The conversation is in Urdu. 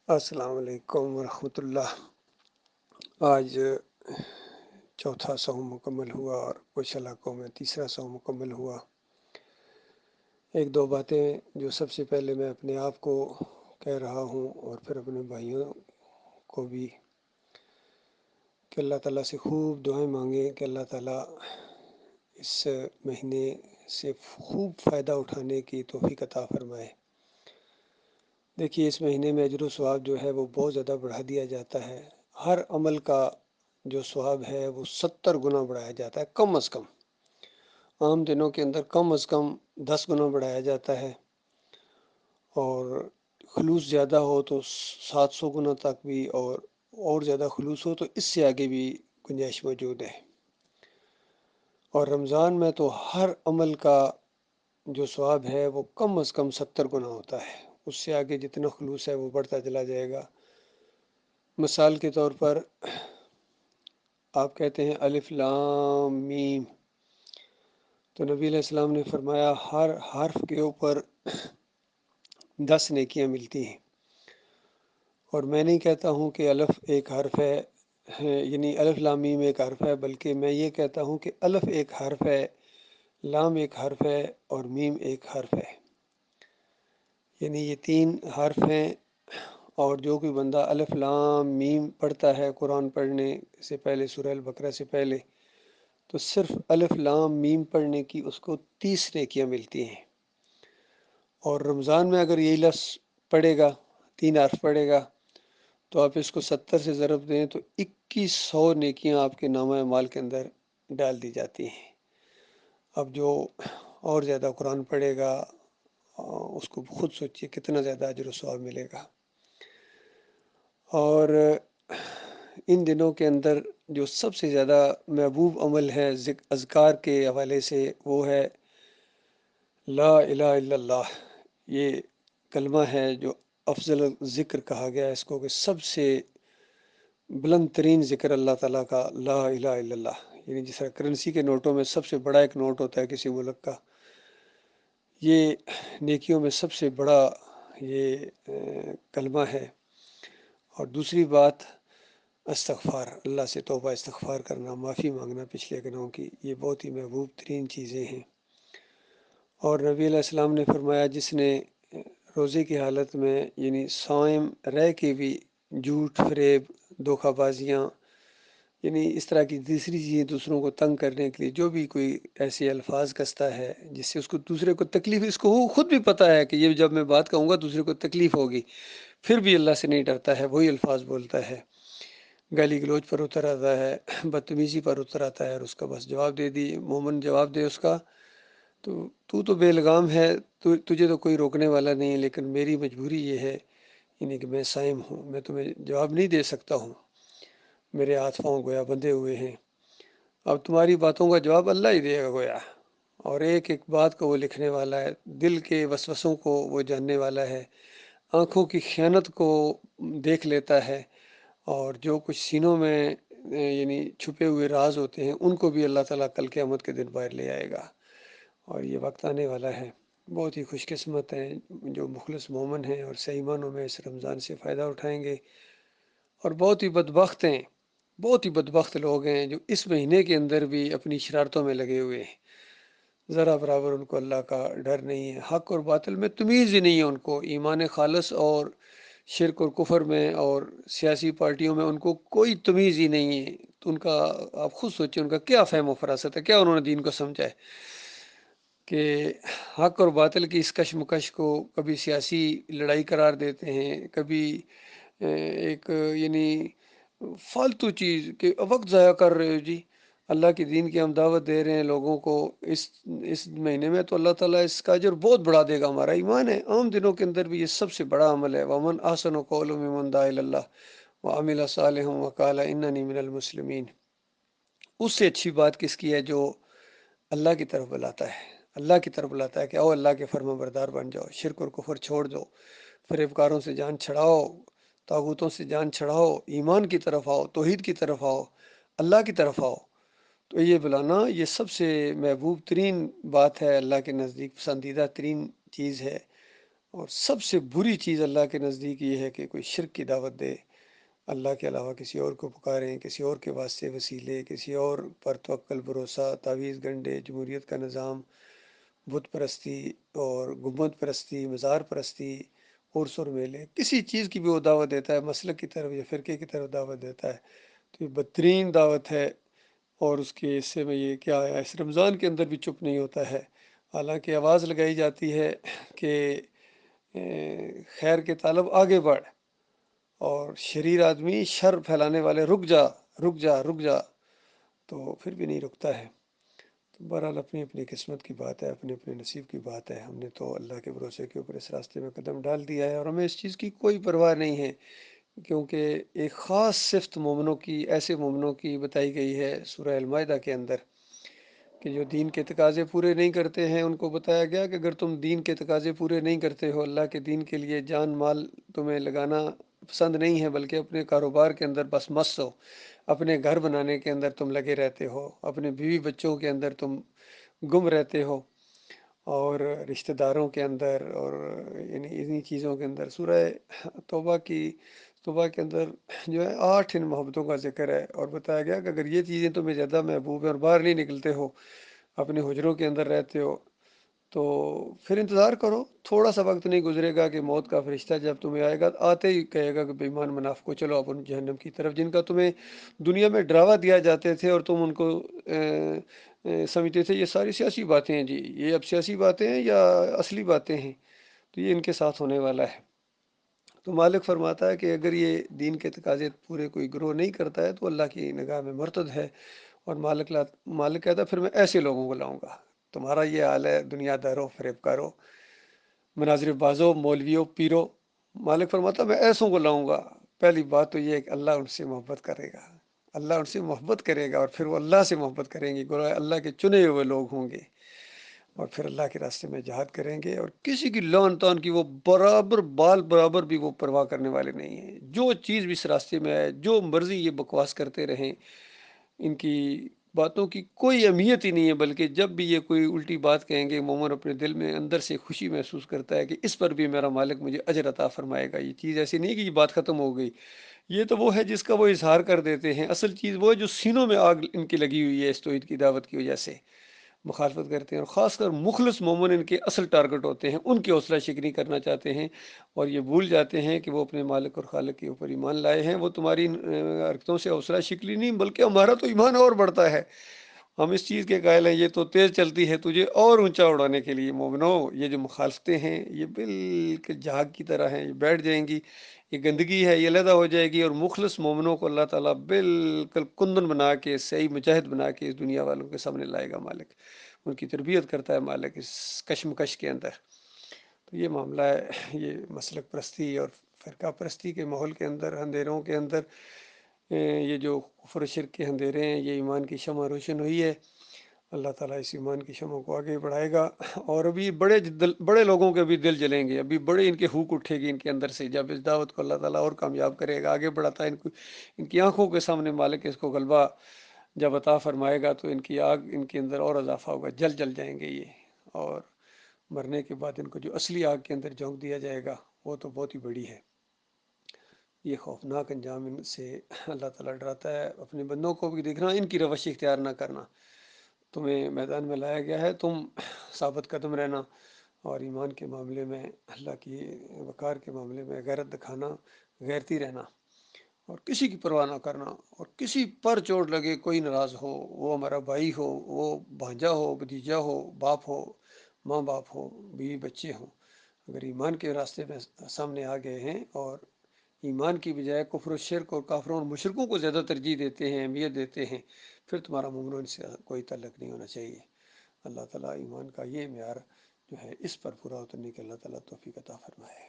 السلام علیکم ورحمۃ اللہ۔ آج چوتھا صوم مکمل ہوا اور کچھ علاقوں میں تیسرا صوم مکمل ہوا۔ ایک دو باتیں جو سب سے پہلے میں اپنے آپ کو کہہ رہا ہوں اور پھر اپنے بھائیوں کو بھی، کہ اللہ تعالیٰ سے خوب دعائیں مانگیں کہ اللہ تعالیٰ اس مہینے سے خوب فائدہ اٹھانے کی توفیق عطا فرمائے۔ دیکھیے، اس مہینے میں اجر و ثواب جو ہے وہ بہت زیادہ بڑھا دیا جاتا ہے۔ ہر عمل کا جو ثواب ہے وہ 70 گنا بڑھایا جاتا ہے، کم از کم۔ عام دنوں کے اندر کم از کم 10 گنا بڑھایا جاتا ہے، اور خلوص زیادہ ہو تو 700 گنا تک بھی، اور زیادہ خلوص ہو تو اس سے آگے بھی گنجائش موجود ہے۔ اور رمضان میں تو ہر عمل کا جو ثواب ہے وہ کم از کم 70 گنا ہوتا ہے، اس سے آگے جتنا خلوص ہے وہ بڑھتا چلا جائے گا۔ مثال کے طور پر آپ کہتے ہیں الف لام میم، تو نبی علیہ السلام نے فرمایا ہر حرف کے اوپر 10 نیکیاں ملتی ہیں۔ اور میں نہیں کہتا ہوں کہ الف ایک حرف ہے، یعنی الف لام میم ایک حرف ہے، بلکہ میں یہ کہتا ہوں کہ الف ایک حرف ہے، لام ایک حرف ہے، اور میم ایک حرف ہے۔ یعنی یہ 3 حرف ہیں، اور جو کوئی بندہ الف لام میم پڑھتا ہے قرآن پڑھنے سے پہلے، سورہ البقرہ سے پہلے، تو صرف الف لام میم پڑھنے کی اس کو 30 نیکیاں ملتی ہیں۔ اور رمضان میں اگر یہی لفظ پڑھے گا، 3 حرف پڑھے گا، تو آپ اس کو 70 سے ضرب دیں تو 2100 نیکیاں آپ کے نامہ اعمال کے اندر ڈال دی جاتی ہیں۔ اب جو اور زیادہ قرآن پڑھے گا اس کو خود سوچیے کتنا زیادہ اجر و ثواب ملے گا۔ اور ان دنوں کے اندر جو سب سے زیادہ محبوب عمل ہے اذکار کے حوالے سے، وہ ہے لا الہ الا اللہ۔ یہ کلمہ ہے جو افضل ذکر کہا گیا ہے اس کو، کہ سب سے بلند ترین ذکر اللہ تعالیٰ کا لا الہ الا اللہ۔ یعنی جس طرح کرنسی کے نوٹوں میں سب سے بڑا ایک نوٹ ہوتا ہے کسی ملک کا، یہ نیکیوں میں سب سے بڑا یہ کلمہ ہے۔ اور دوسری بات استغفار، اللہ سے توبہ استغفار کرنا، معافی مانگنا پچھلے گناہوں کی، یہ بہت ہی محبوب ترین چیزیں ہیں۔ اور نبی علیہ السلام نے فرمایا جس نے روزے کی حالت میں، یعنی صائم رہ کے بھی، جھوٹ فریب دھوکہ بازیاں، یعنی اس طرح کی تیسری چیزیں دوسروں کو تنگ کرنے کے لیے جو بھی کوئی ایسے الفاظ کستا ہے جس سے اس کو دوسرے کو تکلیف، اس کو خود بھی پتہ ہے کہ یہ جب میں بات کہوں گا دوسرے کو تکلیف ہوگی، پھر بھی اللہ سے نہیں ڈرتا ہے، وہی الفاظ بولتا ہے، گالی گلوچ پر اتر آتا ہے، بدتمیزی پر اتر آتا ہے، اور اس کا بس جواب دے دی، مومن جواب دے اس کا، تو بے لگام ہے، تجھے تو کوئی روکنے والا نہیں ہے، لیکن میری مجبوری یہ ہے، یعنی کہ میں صائم ہوں، میں تمہیں جواب نہیں دے سکتا ہوں، میرے ہاتھ پاؤں گویا بندھے ہوئے ہیں، اب تمہاری باتوں کا جواب اللہ ہی دے گا گویا۔ اور ایک ایک بات کو وہ لکھنے والا ہے، دل کے وسوسوں کو وہ جاننے والا ہے، آنکھوں کی خیانت کو دیکھ لیتا ہے، اور جو کچھ سینوں میں یعنی چھپے ہوئے راز ہوتے ہیں ان کو بھی اللہ تعالیٰ کل قیامت کے دن باہر لے آئے گا۔ اور یہ وقت آنے والا ہے، بہت ہی خوش قسمت ہیں جو مخلص مومن ہیں اور صحیح معنوں میں اس رمضان سے فائدہ اٹھائیں گے، اور بہت ہی بدبخت ہیں، بہت ہی بدبخت لوگ ہیں جو اس مہینے کے اندر بھی اپنی شرارتوں میں لگے ہوئے ہیں، ذرا برابر ان کو اللہ کا ڈر نہیں ہے، حق اور باطل میں تمیز ہی نہیں ہے ان کو، ایمان خالص اور شرک اور کفر میں اور سیاسی پارٹیوں میں ان کو کوئی تمیز ہی نہیں ہے۔ تو ان کا آپ خود سوچیں ان کا کیا فہم و فراست ہے، کیا انہوں نے دین کو سمجھا ہے کہ حق اور باطل کی اس کشمکش کو کبھی سیاسی لڑائی قرار دیتے ہیں، کبھی ایک یعنی فالتو چیز کہ وقت ضائع کر رہے ہو جی، اللہ کے دین کی ہم دعوت دے رہے ہیں لوگوں کو اس مہینے میں، تو اللہ تعالیٰ اس کا اجر بہت بڑھا دے گا، ہمارا ایمان ہے۔ عام دنوں کے اندر بھی یہ سب سے بڑا عمل ہے، وَمَنْ أَحْسَنُ قَوْلًا مِّمَّنْ دَعَا إِلَى اللَّهِ وَعَمِلَ صَالِحًا وَقَالَ إِنَّنِي مِنَ الْمُسْلِمِينَ۔ اس سے اچھی بات کس کی ہے جو اللہ کی طرف بلاتا ہے، اللہ کی طرف بلاتا ہے کہ آؤ اللہ کے فرما بردار بن جاؤ، شرک اور کفر چھوڑ دو، فریبکاروں سے جان چھڑاؤ، طاغوتوں سے جان چھڑاؤ، ایمان کی طرف آؤ، توحید کی طرف آؤ، اللہ کی طرف آؤ۔ تو یہ بلانا یہ سب سے محبوب ترین بات ہے، اللہ کے نزدیک پسندیدہ ترین چیز ہے۔ اور سب سے بری چیز اللہ کے نزدیک یہ ہے کہ کوئی شرک کی دعوت دے، اللہ کے علاوہ کسی اور کو پکاریں، کسی اور کے واسطے وسیلے، کسی اور پر توکل بھروسہ، تعویذ گنڈے، جمہوریت کا نظام، بت پرستی اور گنبد پرستی، مزار پرستی، عرس اور میلے، کسی چیز کی بھی وہ دعوت دیتا ہے، مسلک کی طرف یا فرقے کی طرف دعوت دیتا ہے، تو یہ بدترین دعوت ہے۔ اور اس کے حصے میں یہ کیا ہے، اس رمضان کے اندر بھی چپ نہیں ہوتا ہے، حالانکہ آواز لگائی جاتی ہے کہ خیر کے طالب آگے بڑھ، اور شریر آدمی شر پھیلانے والے رک جا، رک جا، رک جا، تو پھر بھی نہیں رکتا ہے۔ تو بہرحال اپنی اپنی قسمت کی بات ہے، اپنے اپنے نصیب کی بات ہے۔ ہم نے تو اللہ کے بھروسے کے اوپر اس راستے میں قدم ڈال دیا ہے، اور ہمیں اس چیز کی کوئی پرواہ نہیں ہے، کیونکہ ایک خاص صفت مومنوں کی، ایسے مومنوں کی بتائی گئی ہے سورہ المائدہ کے اندر، کہ جو دین کے تقاضے پورے نہیں کرتے ہیں، ان کو بتایا گیا کہ اگر تم دین کے تقاضے پورے نہیں کرتے ہو، اللہ کے دین کے لیے جان مال تمہیں لگانا پسند نہیں ہے، بلکہ اپنے کاروبار کے اندر بس مست ہو، اپنے گھر بنانے کے اندر تم لگے رہتے ہو، اپنے بیوی بچوں کے اندر تم گم رہتے ہو، اور رشتہ داروں کے اندر، اور انہی چیزوں کے اندر، سورہ توبہ کے اندر جو ہے 8 ان محبتوں کا ذکر ہے، اور بتایا گیا کہ اگر یہ چیزیں تمہیں زیادہ محبوب ہیں اور باہر نہیں نکلتے ہو، اپنے حجروں کے اندر رہتے ہو، تو پھر انتظار کرو، تھوڑا سا وقت نہیں گزرے گا کہ موت کا فرشتہ جب تمہیں آئے گا، آتے ہی کہے گا کہ بے ایمان منافق کو چلو اپن جہنم کی طرف، جن کا تمہیں دنیا میں ڈراوا دیا جاتے تھے اور تم ان کو سمجھتے تھے یہ ساری سیاسی باتیں ہیں، جی یہ اب سیاسی باتیں ہیں یا اصلی باتیں ہیں، تو یہ ان کے ساتھ ہونے والا ہے۔ تو مالک فرماتا ہے کہ اگر یہ دین کے تقاضے پورے کوئی گروہ نہیں کرتا ہے تو اللہ کی نگاہ میں مرتد ہے، اور مالک کہتا ہے پھر میں ایسے لوگوں کو لاؤں گا، تمہارا یہ حال ہے دنیا داروں، فریب کاروں، مناظر بازوں، مولویوں، پیروں، مالک فرماتا ہے میں ایسوں کو لاؤں گا۔ پہلی بات تو یہ ہے کہ اللہ ان سے محبت کرے گا، اللہ ان سے محبت کرے گا، اور پھر وہ اللہ سے محبت کریں گے، گویا اللہ کے چنے ہوئے لوگ ہوں گے، اور پھر اللہ کے راستے میں جہاد کریں گے، اور کسی کی لون تان کی وہ برابر بال برابر بھی وہ پرواہ کرنے والے نہیں ہیں، جو چیز بھی اس راستے میں آئے، جو مرضی یہ بکواس کرتے رہیں، ان کی باتوں کی کوئی اہمیت ہی نہیں ہے، بلکہ جب بھی یہ کوئی الٹی بات کہیں گے، مومن اپنے دل میں اندر سے خوشی محسوس کرتا ہے کہ اس پر بھی میرا مالک مجھے اجر عطا فرمائے گا۔ یہ چیز ایسی نہیں کہ یہ بات ختم ہو گئی، یہ تو وہ ہے جس کا وہ اظہار کر دیتے ہیں، اصل چیز وہ ہے جو سینوں میں آگ ان کی لگی ہوئی ہے اس توحید کی دعوت کی وجہ سے مخالفت کرتے ہیں، اور خاص کر مخلص مومن ان کے اصل ٹارگٹ ہوتے ہیں، ان کی حوصلہ شکنی کرنا چاہتے ہیں، اور یہ بھول جاتے ہیں کہ وہ اپنے مالک اور خالق کے اوپر ایمان لائے ہیں۔ وہ تمہاری حرکتوں سے حوصلہ شکنی نہیں، بلکہ ہمارا تو ایمان اور بڑھتا ہے، ہم اس چیز کے قائل ہیں، یہ تو تیز چلتی ہے تجھے اور اونچا اڑانے کے لیے۔ مومنو، یہ جو مخالفتیں ہیں یہ بالکل جھاگ کی طرح ہیں، یہ بیٹھ جائیں گی، یہ گندگی ہے، یہ علیحدہ ہو جائے گی، اور مخلص مومنوں کو اللہ تعالیٰ بالکل کندن بنا کے، صحیح مجاہد بنا کے اس دنیا والوں کے سامنے لائے گا مالک، ان کی تربیت کرتا ہے مالک اس کشمکش کے اندر۔ تو یہ معاملہ ہے، یہ مسلک پرستی اور فرقہ پرستی کے ماحول کے اندر، اندھیروں کے اندر، یہ جو کفر و شرک کے اندھیرے ہیں، یہ ایمان کی شمع روشن ہوئی ہے، اللہ تعالیٰ اس ایمان کی شمع کو آگے بڑھائے گا، اور ابھی بڑے لوگوں کے بھی دل جلیں گے، ابھی بڑے ان کے ہوک اٹھے گی ان کے اندر سے، جب اس دعوت کو اللہ تعالیٰ اور کامیاب کرے گا، آگے بڑھاتا ہے ان کو، ان کی آنکھوں کے سامنے مالک اس کو غلبہ جب عطا فرمائے گا تو ان کی آگ ان کے اندر اور اضافہ ہوگا، جل جائیں گے یہ، اور مرنے کے بعد ان کو جو اصلی آگ کے اندر جھونک دیا جائے گا وہ تو بہت ہی بڑی ہے۔ یہ خوفناک انجام ان سے اللہ تعالیٰ ڈراتا ہے، اپنے بندوں کو بھی دیکھنا، ان کی روش اختیار نہ کرنا، تمہیں میدان میں لایا گیا ہے، تم ثابت قدم رہنا، اور ایمان کے معاملے میں، اللہ کی وقار کے معاملے میں غیرت دکھانا، غیرتی رہنا، اور کسی کی پرواہ نہ کرنا، اور کسی پر چوٹ لگے، کوئی ناراض ہو، وہ ہمارا بھائی ہو، وہ بھانجا ہو، بھتیجا ہو، باپ ہو، ماں باپ ہو، بیوی بچے ہوں، اگر ایمان کے راستے میں سامنے آ گئے ہیں اور ایمان کی بجائے کفر و شرک اور کافروں اور مشرکوں کو زیادہ ترجیح دیتے ہیں، اہمیت دیتے ہیں، پھر تمہارا مومنوں ان سے کوئی تعلق نہیں ہونا چاہیے۔ اللہ تعالیٰ ایمان کا یہ معیار جو ہے اس پر پورا اترنے کے اللہ تعالیٰ توفیق عطا فرمائے۔